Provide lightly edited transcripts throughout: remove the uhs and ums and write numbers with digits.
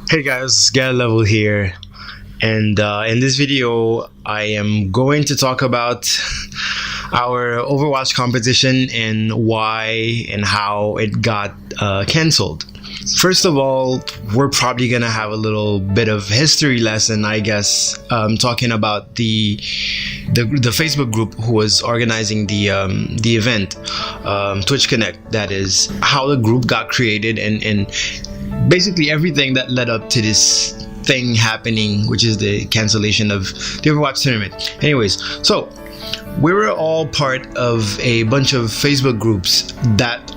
Hey guys, Get Level here, and in this video, I am going to talk about our Overwatch competition and why and how it got cancelled. First of all, we're probably gonna have a little bit of history lesson, I guess, talking about the Facebook group who was organizing the event, Twitch Connect. That is how the group got created and basically everything that led up to this thing happening, which is the cancellation of the Overwatch Tournament. Anyways, so we were all part of a bunch of Facebook groups that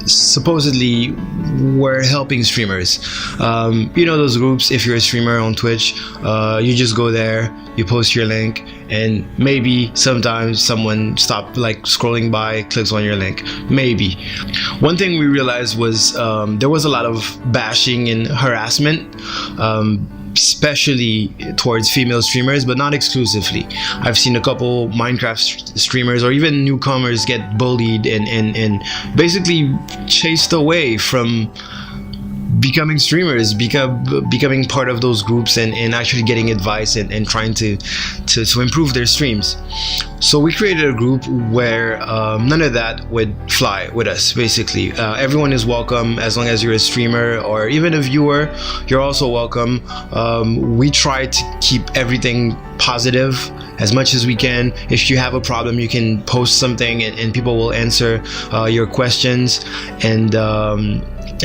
supposedly were helping streamers. You know those groups, if you're a streamer on Twitch, you just go there, you post your link, and maybe sometimes someone scrolling by, clicks on your link. Maybe. One thing we realized was there was a lot of bashing and harassment, especially towards female streamers, but not exclusively. I've seen a couple Minecraft streamers or even newcomers get bullied and basically chased away from becoming streamers, becoming part of those groups and actually getting advice and trying to improve their streams. So we created a group where none of that would fly with us. Basically, everyone is welcome as long as you're a streamer or even a viewer. You're also welcome. We try to keep everything positive as much as we can. If you have a problem, you can post something and people will answer your questions, and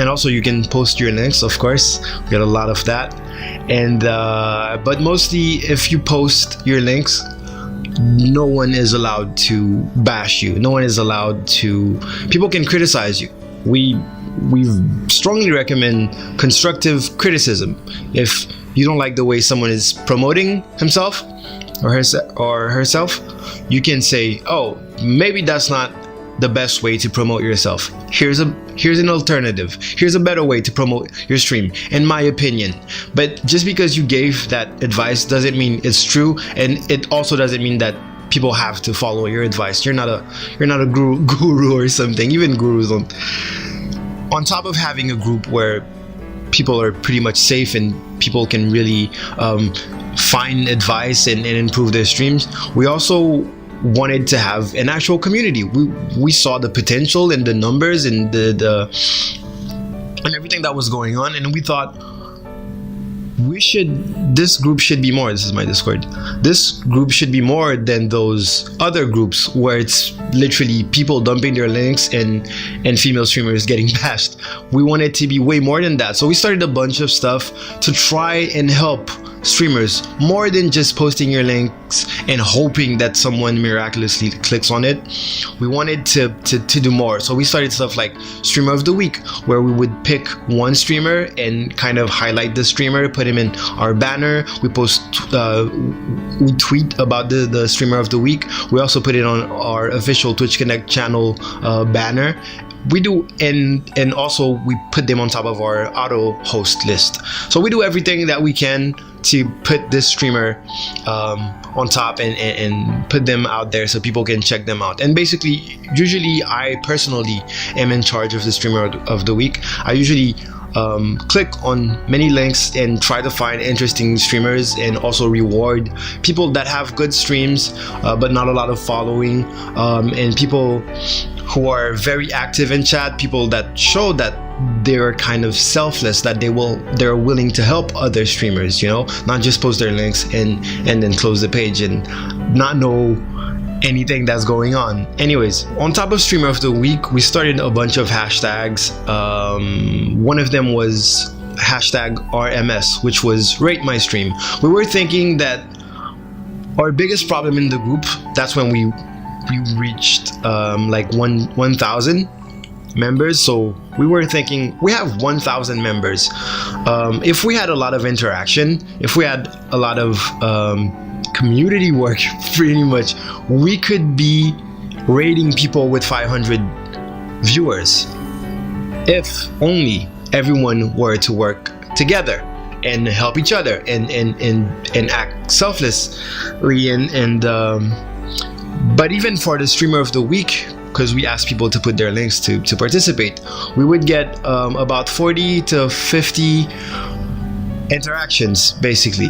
also you can post your links, of course. We got a lot of that. And but mostly if you post your links, no one is allowed to bash you. No one is allowed to, people can criticize you. We strongly recommend constructive criticism. If you don't like the way someone is promoting himself or herself, you can say, oh, maybe that's not the best way to promote yourself. Here's an alternative. Here's a better way to promote your stream, in my opinion. But just because you gave that advice doesn't mean it's true, and it also doesn't mean that people have to follow your advice. You're not a guru or something. Even gurus don't. On top of having a group where people are pretty much safe and people can really find advice and improve their streams, we also wanted to have an actual community. We saw the potential in the numbers and and everything that was going on, and we thought this group should be more. This is my Discord. This group should be more than those other groups where it's literally people dumping their links and female streamers getting bashed. We wanted to be way more than that. So we started a bunch of stuff to try and help streamers, more than just posting your links and hoping that someone miraculously clicks on it. We wanted to do more. So we started stuff like Streamer of the Week, where we would pick one streamer and kind of highlight the streamer, put him in our banner. We tweet about the Streamer of the Week. We also put it on our official Twitch Connect channel banner. We do, and also we put them on top of our auto host list. So we do everything that we can to put this streamer on top and put them out there so people can check them out. And basically, usually I personally am in charge of the Streamer of the Week. I usually click on many links and try to find interesting streamers and also reward people that have good streams but not a lot of following, and people who are very active in chat, people that show that they're kind of selfless, that they're willing to help other streamers, not just post their links and then close the page and not know anything that's going on. Anyways, on top of Streamer of the Week, we started a bunch of hashtags. One of them was hashtag RMS, which was Rate My Stream. We were thinking that our biggest problem in the group, that's when we reached like 1,000 members. So we were thinking, we have 1,000 members. If we had a lot of interaction, if we had a lot of community work, pretty much, we could be rating people with 500 viewers if only everyone were to work together and help each other and act selflessly but even for the Streamer of the Week, because we asked people to put their links to participate, we would get about 40 to 50 interactions basically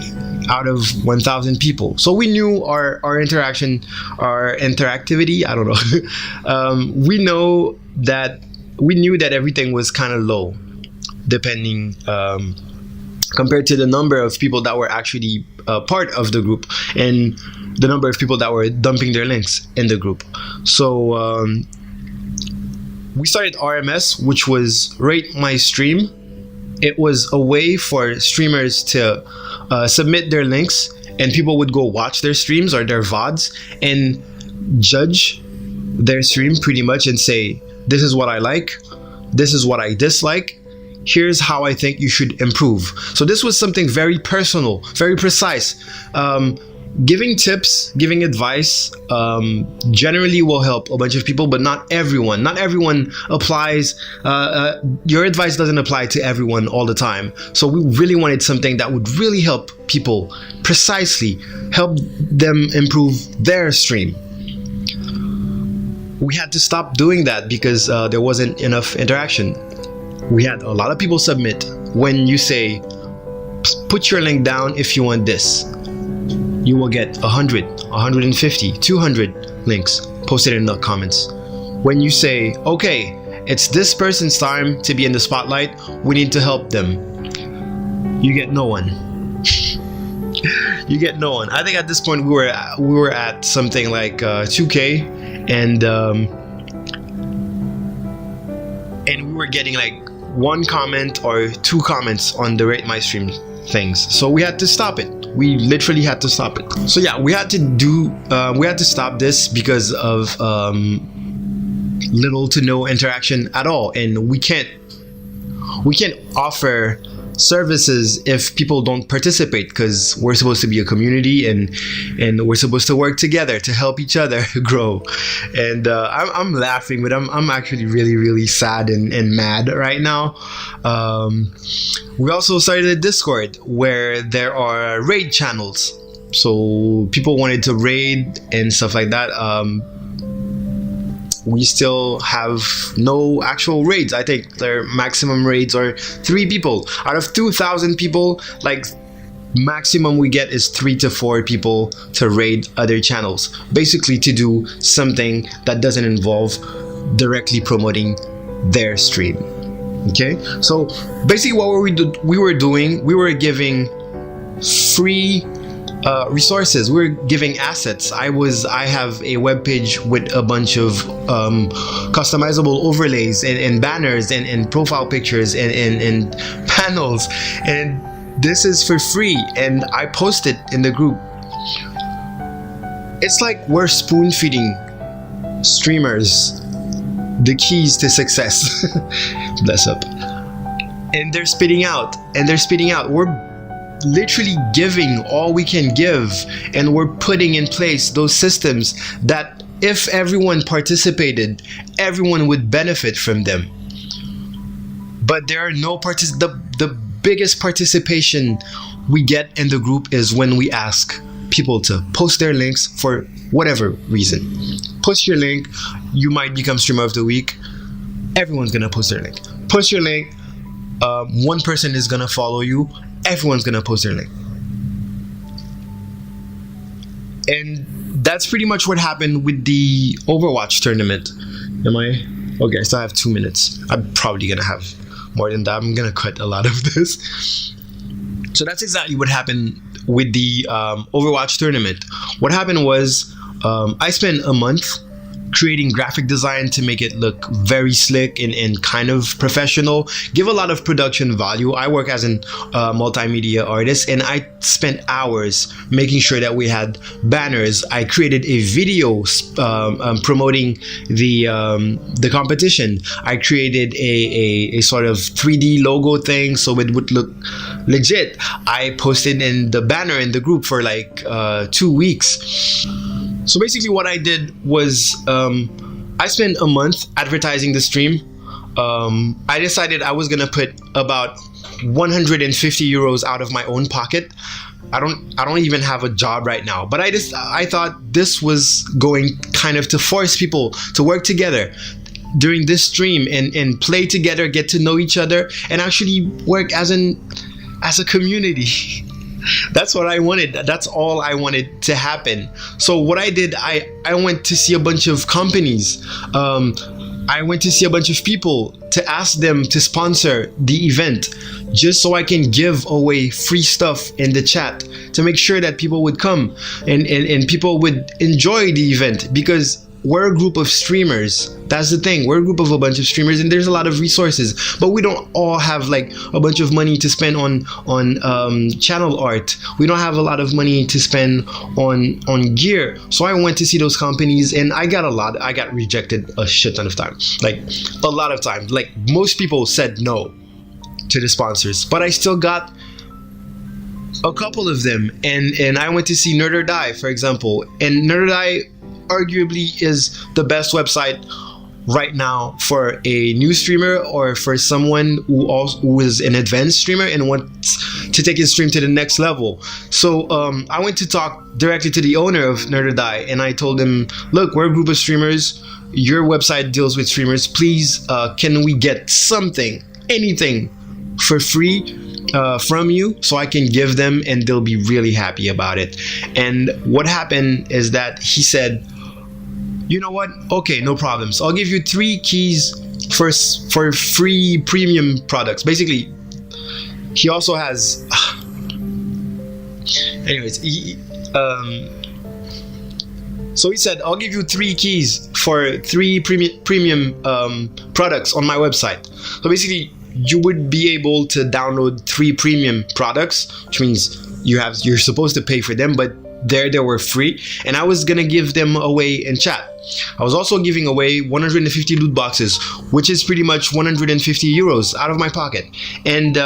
out of 1,000 people. So we knew our interactivity, I don't know. We knew that everything was kind of low, depending compared to the number of people that were actually part of the group and the number of people that were dumping their links in the group. So we started RMS, which was Rate My Stream. It was a way for streamers to submit their links, and people would go watch their streams or their VODs and judge their stream pretty much and say, this is what I like, this is what I dislike, here's how I think you should improve. So this was something very personal, very precise. Giving tips, giving advice generally will help a bunch of people, but not everyone. Not everyone applies. Your advice doesn't apply to everyone all the time. So we really wanted something that would really help people precisely, help them improve their stream. We had to stop doing that because there wasn't enough interaction. We had a lot of people submit. When you say, put your link down if you want this, you will get 100, 150, 200 links posted in the comments. When you say, okay, it's this person's time to be in the spotlight, we need to help them, you get no one. You get no one. I think at this point we were at something like 2K, and we were getting like 1 comment or 2 comments on the Rate My Stream things. So we had to stop it. We literally had to stop it. So yeah, we had to stop this because of little to no interaction at all, and we can't offer services if people don't participate, because we're supposed to be a community and we're supposed to work together to help each other grow. And I'm laughing, but I'm actually really sad and mad right now. We also started a Discord where there are raid channels, so people wanted to raid and stuff like that. We still have no actual raids. I think their maximum raids are 3 people out of 2,000 people. Like, maximum we get is 3 to 4 people to raid other channels, basically to do something that doesn't involve directly promoting their stream. Okay, so basically what we were giving free resources. We're giving assets. I have a web page with a bunch of customizable overlays and banners and profile pictures and panels, and this is for free, and I post it in the group. It's like we're spoon feeding streamers the keys to success. Bless up. And they're spitting out. We're literally giving all we can give, and we're putting in place those systems that if everyone participated, everyone would benefit from them. But there are no the biggest participation we get in the group is when we ask people to post their links for whatever reason. Post your link, you might become streamer of the week. Everyone's gonna post their link. Post your link, 1 person is gonna follow you. Everyone's gonna post their link. And that's pretty much what happened with the Overwatch tournament. Okay, I still have 2 minutes. I'm probably gonna have more than that. I'm gonna cut a lot of this. So that's exactly what happened with the Overwatch tournament. What happened was I spent a month creating graphic design to make it look very slick and kind of professional, give a lot of production value. I work as an multimedia artist, and I spent hours making sure that we had banners. I created a video promoting the competition. I created a sort of 3D logo thing so it would look legit. I posted in the banner in the group for like 2 weeks. So basically what I did was I spent a month advertising the stream. I decided I was gonna put about 150 euros out of my own pocket. I don't even have a job right now, but I thought this was going kind of to force people to work together during this stream and play together, get to know each other, and actually work as an as a community. That's what I wanted. That's all I wanted to happen. So what I did, I went to see a bunch of companies. I went to see a bunch of people to ask them to sponsor the event, just so I can give away free stuff in the chat to make sure that people would come and people would enjoy the event, because we're a group of streamers. That's the thing. We're a group of a bunch of streamers, and there's a lot of resources, but we don't all have like a bunch of money to spend on channel art. We don't have a lot of money to spend on gear. So I went to see those companies, and I got rejected a shit ton of times, like a lot of times. Like most people said no to the sponsors, but I still got a couple of them, and I went to see Nerd or Die, for example, and Nerd or Die arguably is the best website right now for a new streamer, or for someone who is an advanced streamer and wants to take his stream to the next level. So I went to talk directly to the owner of Nerd or Die, and I told him, look, we're a group of streamers, your website deals with streamers, please can we get something, anything for free from you, so I can give them and they'll be really happy about it. And what happened is that he said, you know what, okay, no problems, I'll give you 3 keys for free premium products. Basically, he also has anyways, so he said, I'll give you 3 keys for 3 premium products on my website. So basically, you would be able to download 3 premium products, which means you're supposed to pay for them, but they were free, and I was gonna give them away in chat. I was also giving away 150 loot boxes, which is pretty much 150 euros out of my pocket, and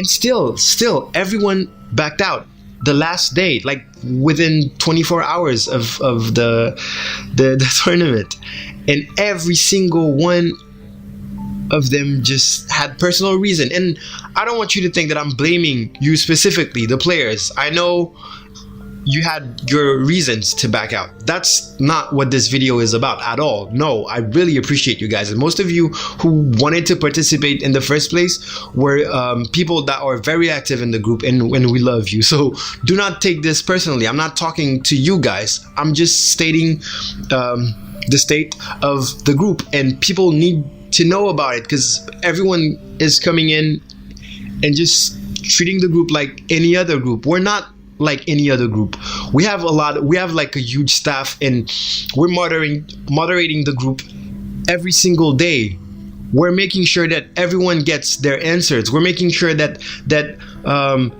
still everyone backed out the last day, like within 24 hours of the tournament, and every single one of them just had personal reason. And I don't want you to think that I'm blaming you specifically, the players. I know you had your reasons to back out. That's not what this video is about at all. No, I really appreciate you guys, and most of you who wanted to participate in the first place were people that are very active in the group, and we love you. So do not take this personally. I'm not talking to you guys. I'm just stating the state of the group, and people need to know about it, because everyone is coming in and just treating the group like any other group. We're not like any other group. We have like a huge staff, and we're moderating the group every single day. We're making sure that everyone gets their answers. We're making sure that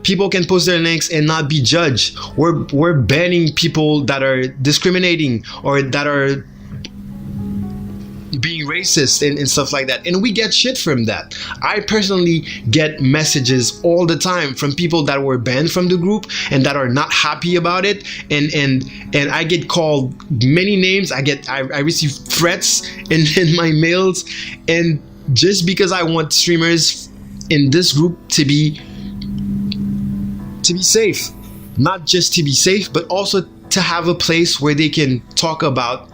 people can post their links and not be judged. We're banning people that are discriminating or that are being racist and stuff like that, and we get shit from that. I personally get messages all the time from people that were banned from the group and that are not happy about it, and I get called many names. I receive threats in my mails, and just because I want streamers in this group to be safe, not just to be safe, but also to have a place where they can talk about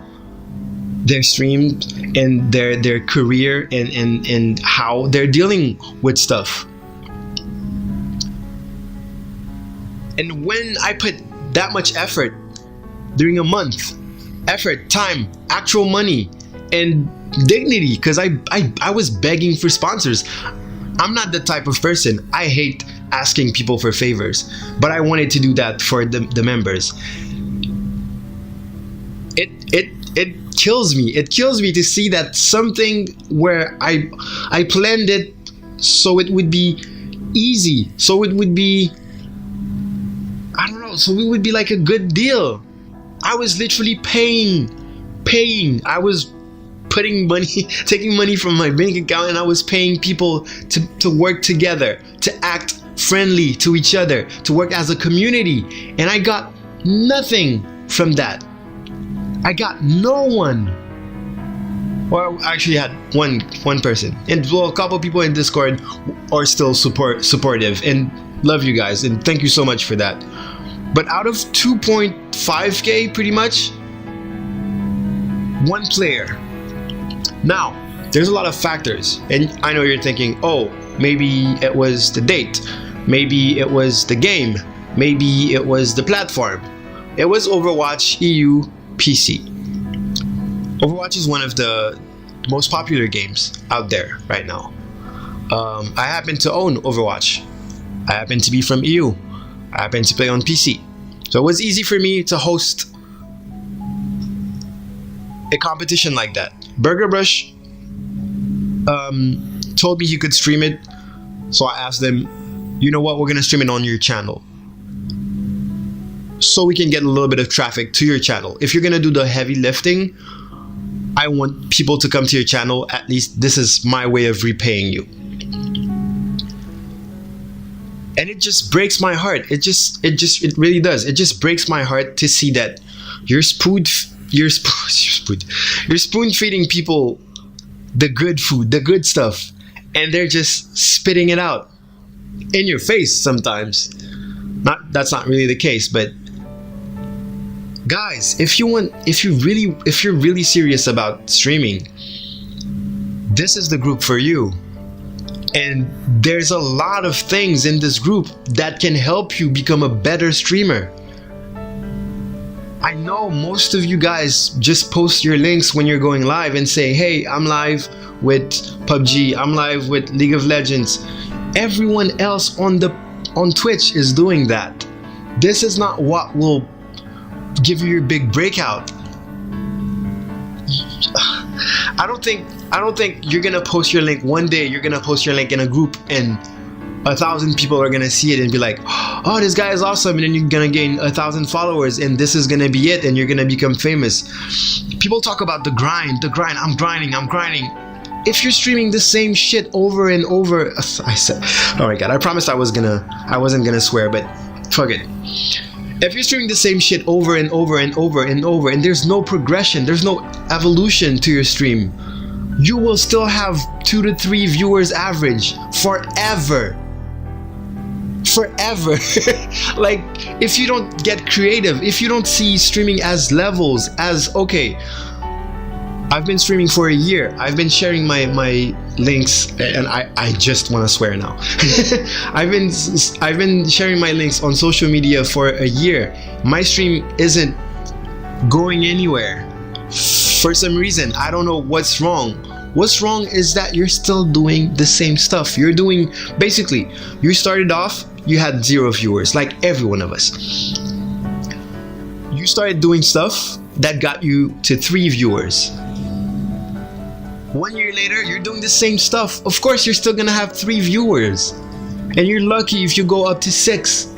their stream and their career and how they're dealing with stuff. And when I put that much effort during a month, effort, time, actual money, and dignity, because I was begging for sponsors. I'm not the type of person. I hate asking people for favors, but I wanted to do that for the members. It kills me. It kills me to see that something where I planned it so it would be easy, so it would be, I don't know, so it would be like a good deal. I was literally paying. I was putting money, taking money from my bank account, and I was paying people to work together, to act friendly to each other, to work as a community, and I got nothing from that. I got no one. Well, I actually had one person, and well, a couple people in Discord are still supportive and love you guys, and thank you so much for that. But out of 2.5k, pretty much, one player. Now, there's a lot of factors, and I know you're thinking, oh, maybe it was the date, maybe it was the game, maybe it was the platform. It was Overwatch EU PC. Overwatch is one of the most popular games out there right now. I happen to own Overwatch. I happen to be from EU. I happen to play on PC. So it was easy for me to host a competition like that. Burger Brush told me he could stream it, so I asked them, you know what, we're gonna stream it on your channel so we can get a little bit of traffic to your channel. If you're gonna do the heavy lifting, I want people to come to your channel. At least this is my way of repaying you. And it just breaks my heart. It really does. It just breaks my heart to see that you're spoon feeding people the good food, the good stuff, and they're just spitting it out in your face sometimes. That's not really the case, but guys, if you're really serious about streaming, this is the group for you. And there's a lot of things in this group that can help you become a better streamer. I know most of you guys just post your links when you're going live and say, hey, I'm live with PUBG, I'm live with League of Legends. Everyone else on Twitch is doing that. This is not what will give you your big breakout. I don't think you're gonna post your link one day. You're gonna post your link in a group and 1,000 people are gonna see it and be like, oh, this guy is awesome, and then you're gonna gain 1,000 followers and this is gonna be it and you're gonna become famous. People talk about the grind, I'm grinding. If you're streaming the same shit over and over, I said, oh my god, I promised I wasn't gonna swear, but fuck it. If you're streaming the same shit over and over and over and over and there's no progression, there's no evolution to your stream, you will still have 2 to 3 viewers average forever. Like, if you don't get creative, if you don't see streaming as levels, as, okay, I've been streaming for a year, I've been sharing my links, and I just want to swear now. I've been sharing my links on social media for a year. My stream isn't going anywhere for some reason. I don't know what's wrong. What's wrong is that you're still doing the same stuff. You started off, you had 0 viewers, like every one of us. You started doing stuff that got you to 3 viewers. 1 year later, you're doing the same stuff. Of course, you're still gonna have 3 viewers. And you're lucky if you go up to 6.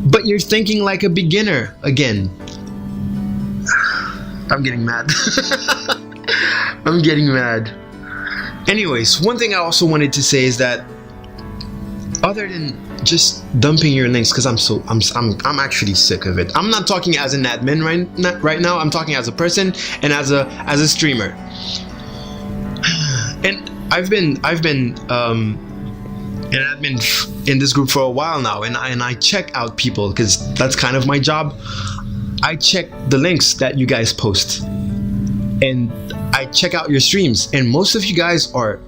But you're thinking like a beginner again. I'm getting mad. I'm getting mad. Anyways, one thing I also wanted to say is that other than just dumping your links, because I'm actually sick of it. I'm not talking as an admin right now. I'm talking as a person and as a streamer. And I've been an admin in this group for a while now, and I check out people because that's kind of my job. I check the links that you guys post, and I check out your streams, and most of you guys are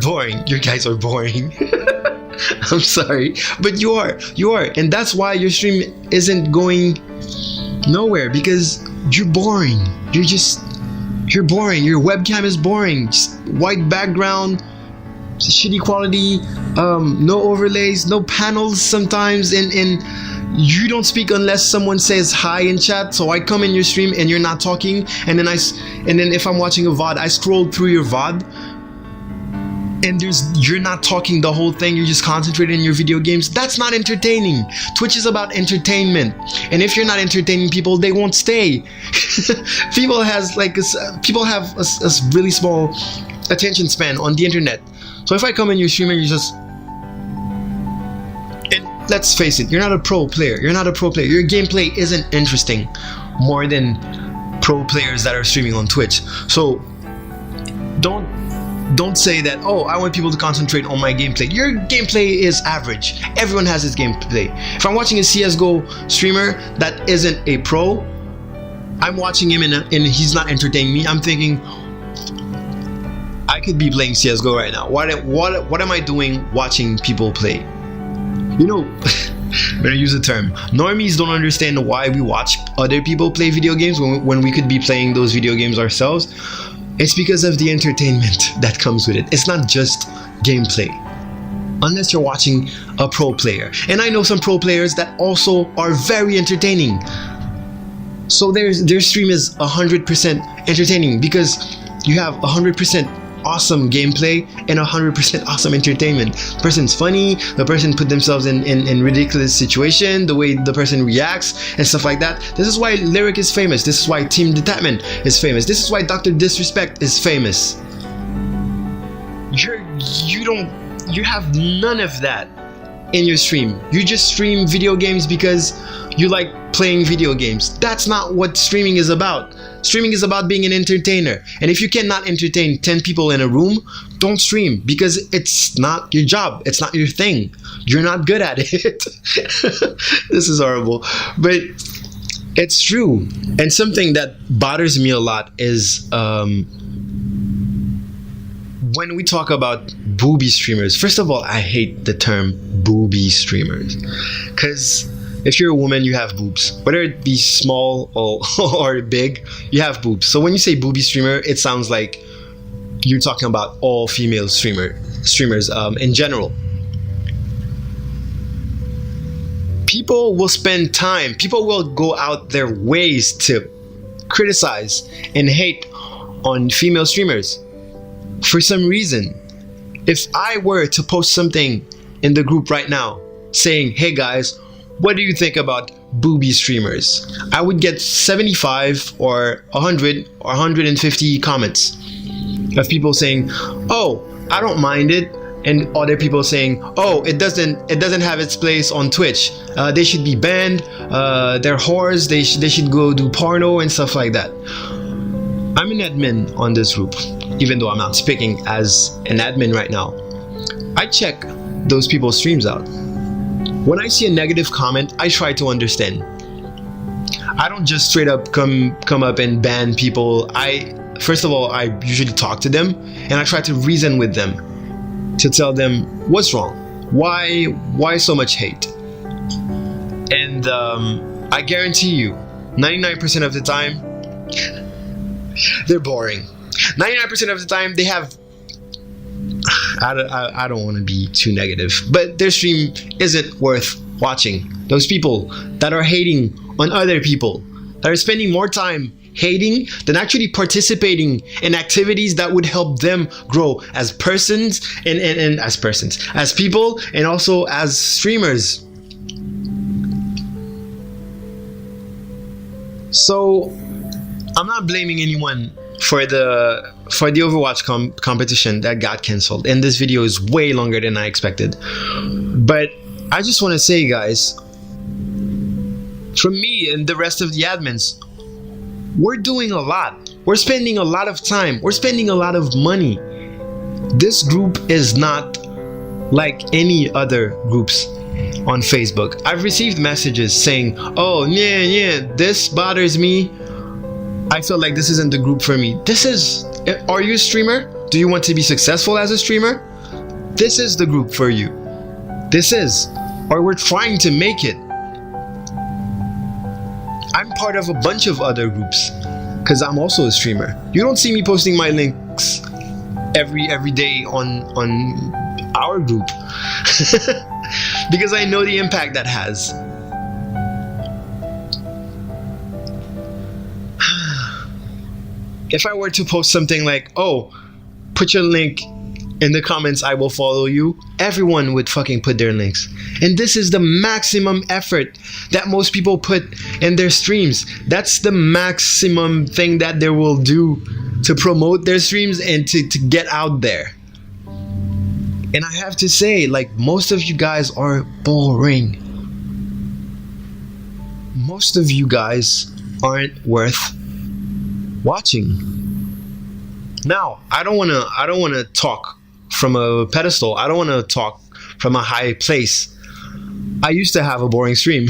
boring. You guys are boring. I'm sorry, but you are, and that's why your stream isn't going nowhere, because you're boring. You're boring. Your webcam is boring. Just white background, shitty quality, no overlays, no panels sometimes, and you don't speak unless someone says hi in chat. So I come in your stream and you're not talking, and then if I'm watching a VOD, I scroll through your VOD, and you're not talking the whole thing. You're just concentrating in your video games. That's not entertaining. Twitch is about entertainment, and if you're not entertaining people, they won't stay. People have a really small attention span on the internet. So if I come in your stream and you just, and let's face it, you're not a pro player. Your gameplay isn't interesting more than pro players that are streaming on Twitch. So don't say that, oh, I want people to concentrate on my gameplay. Your gameplay is average. Everyone has his gameplay. If I'm watching a CSGO streamer that isn't a pro, I'm watching him and he's not entertaining me. I'm thinking, I could be playing CSGO right now. What am I doing watching people play? You know, I'm gonna use a term. Normies don't understand why we watch other people play video games when we could be playing those video games ourselves. It's because of the entertainment that comes with it. It's not just gameplay. Unless you're watching a pro player. And I know some pro players that also are very entertaining. So their stream is 100% entertaining because you have 100% awesome gameplay and 100% awesome entertainment. The person's funny, the person put themselves in ridiculous situation, the way the person reacts and stuff like that. This is why Lyric is famous. This is why Team Detachment is famous. This is why Dr. Disrespect is famous. You have none of that in your stream. You just stream video games because you like playing video games. That's not what streaming is about. Streaming is about being an entertainer. And if you cannot entertain 10 people in a room, don't stream because it's not your job. It's not your thing. You're not good at it. This is horrible. But it's true. And something that bothers me a lot is when we talk about booby streamers. First of all, I hate the term booby streamers. Because if you're a woman, you have boobs. Whether it be small or big, you have boobs. So when you say booby streamer, it sounds like you're talking about all female streamers in general. People will spend time, people will go out their ways to criticize and hate on female streamers for some reason. If I were to post something in the group right now saying, hey guys, what do you think about booby streamers? I would get 75 or 100 or 150 comments of people saying, oh, I don't mind it, and other people saying, oh, it doesn't have its place on Twitch. They should be banned. They're whores. They should go do porno and stuff like that. I'm an admin on this group, even though I'm not speaking as an admin right now. I check those people's streams out. When I see a negative comment, I try to understand. I don't just straight up come up and ban people. First of all, I usually talk to them and I try to reason with them to tell them what's wrong. Why so much hate? And I guarantee you, 99% of the time, they're boring. 99% of the time, they have... I don't want to be too negative, but their stream isn't worth watching. Those people that are hating on other people, that are spending more time hating than actually participating in activities that would help them grow as persons and as people, and also as streamers. So I'm not blaming anyone for the Overwatch competition that got cancelled, and this video is way longer than I expected. But I just want to say, guys, from me and the rest of the admins, we're doing a lot. We're spending a lot of time. We're spending a lot of money. This group is not like any other groups on Facebook. I've received messages saying, oh, yeah, this bothers me. I feel like this isn't the group for me. Are you a streamer? Do you want to be successful as a streamer? This is the group for you. Or we're trying to make it. I'm part of a bunch of other groups because I'm also a streamer. You don't see me posting my links every day on our group because I know the impact that has. If I were to post something like, oh, put your link in the comments, I will follow you, everyone would fucking put their links. And this is the maximum effort that most people put in their streams. That's the maximum thing that they will do to promote their streams and to get out there. And I have to say, like, most of you guys are boring. Most of you guys aren't worth watching. Now, I don't want to talk from a pedestal. I don't want to talk from a high place. I used to have a boring stream.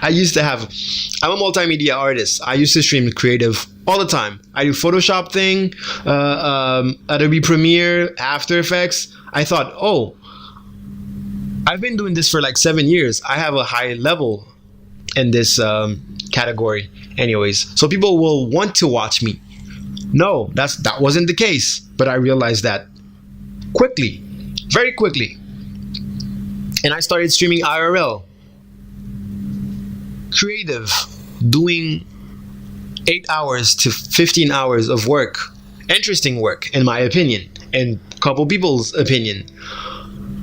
I used to have, I'm a multimedia artist. I used to stream creative all the time. I do Photoshop thing, Adobe Premiere, After Effects. I thought, oh, I've been doing this for like 7 years. I have a high level in this category anyways. So people will want to watch me. No, that wasn't the case. But I realized that quickly, very quickly. And I started streaming IRL. Creative, doing 8 hours to 15 hours of work. Interesting work, in my opinion, and a couple people's opinion.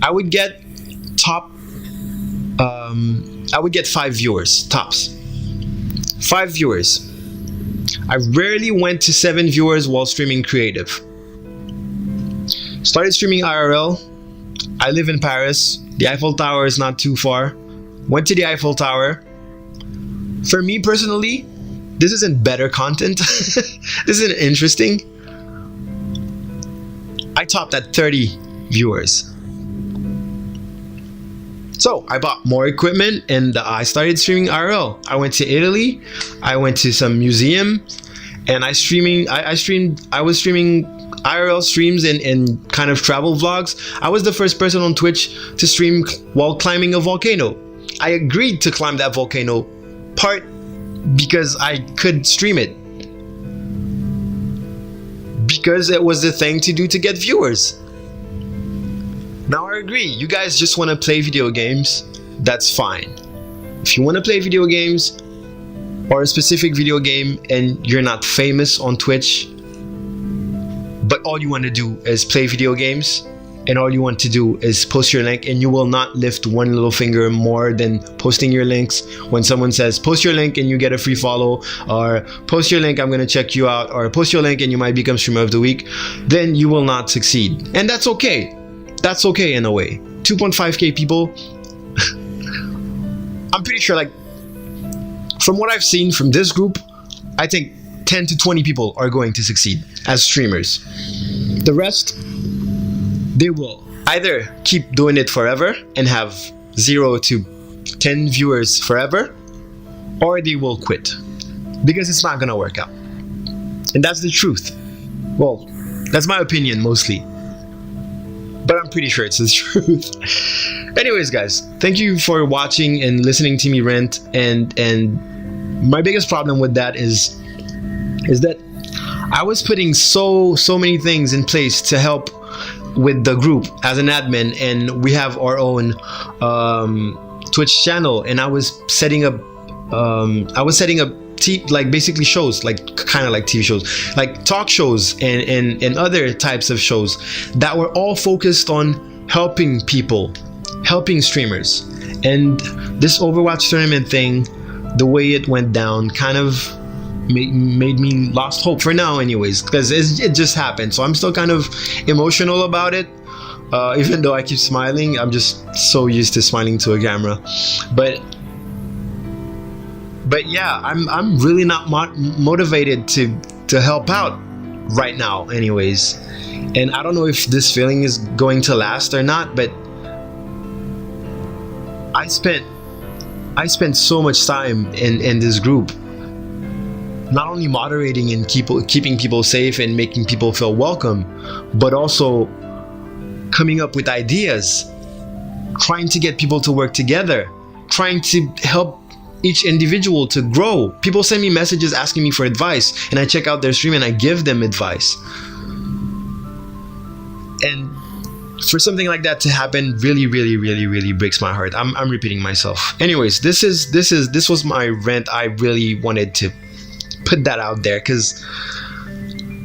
I would get I would get 5 viewers, tops. 5 viewers. I rarely went to 7 viewers while streaming creative. Started streaming IRL. I live in Paris. The Eiffel Tower is not too far. Went to the Eiffel Tower. For me personally, this isn't better content. This isn't interesting. I topped at 30 viewers. So I bought more equipment and I started streaming IRL. I went to Italy. I went to some museum, and I was streaming IRL streams and kind of travel vlogs. I was the first person on Twitch to stream while climbing a volcano. I agreed to climb that volcano part because I could stream it. Because it was the thing to do to get viewers. Now I agree, you guys just want to play video games, that's fine. If you want to play video games, or a specific video game, and you're not famous on Twitch, but all you want to do is play video games, and all you want to do is post your link, and you will not lift one little finger more than posting your links. When someone says post your link and you get a free follow, or post your link, I'm gonna check you out, or post your link and you might become streamer of the week, then you will not succeed. And that's okay. That's okay in a way. 2.5k people. I'm pretty sure, like, from what I've seen from this group, I think 10 to 20 people are going to succeed as streamers. The rest, they will either keep doing it forever and have 0 to 10 viewers forever, or they will quit because it's not gonna work out. And that's the truth. Well, that's my opinion mostly, but I'm pretty sure it's the truth. Anyways, guys, thank you for watching and listening to me rant. And my biggest problem with that is that I was putting so many things in place to help with the group as an admin, and we have our own Twitch channel, and I was setting up like basically shows, like kind of like TV shows, like talk shows and other types of shows that were all focused on helping people, helping streamers. And this Overwatch tournament thing, the way it went down, kind of made me lost hope for now anyways, because it just happened. So I'm still kind of emotional about it, even though I keep smiling. I'm just so used to smiling to a camera. But yeah, I'm really not motivated to help out right now anyways. And I don't know if this feeling is going to last or not, but I spent so much time in this group, not only moderating and keeping people safe and making people feel welcome, but also coming up with ideas, trying to get people to work together, trying to help each individual to grow. People send me messages asking me for advice, and I check out their stream and I give them advice. And for something like that to happen really breaks my heart. I'm repeating myself. Anyways, this was my rant. I really wanted to put that out there because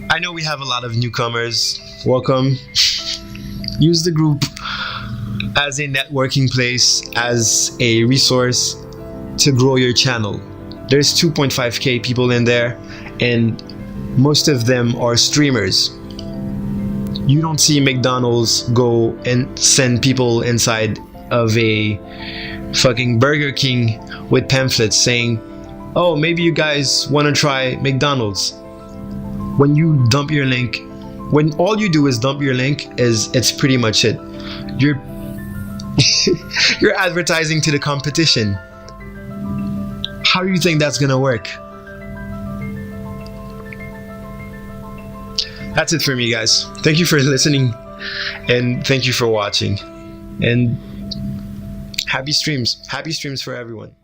I know we have a lot of newcomers. Welcome. Use the group as a networking place, as a resource to grow your channel. There's 2.5k people in there, and most of them are streamers. You don't see McDonald's go and send people inside of a fucking Burger King with pamphlets saying, oh, maybe you guys want to try McDonald's. When you dump your link, when all you do is dump your link, it's pretty much it. You're advertising to the competition. How do you think that's gonna work? That's it for me, guys. Thank you for listening, and thank you for watching, and happy streams for everyone.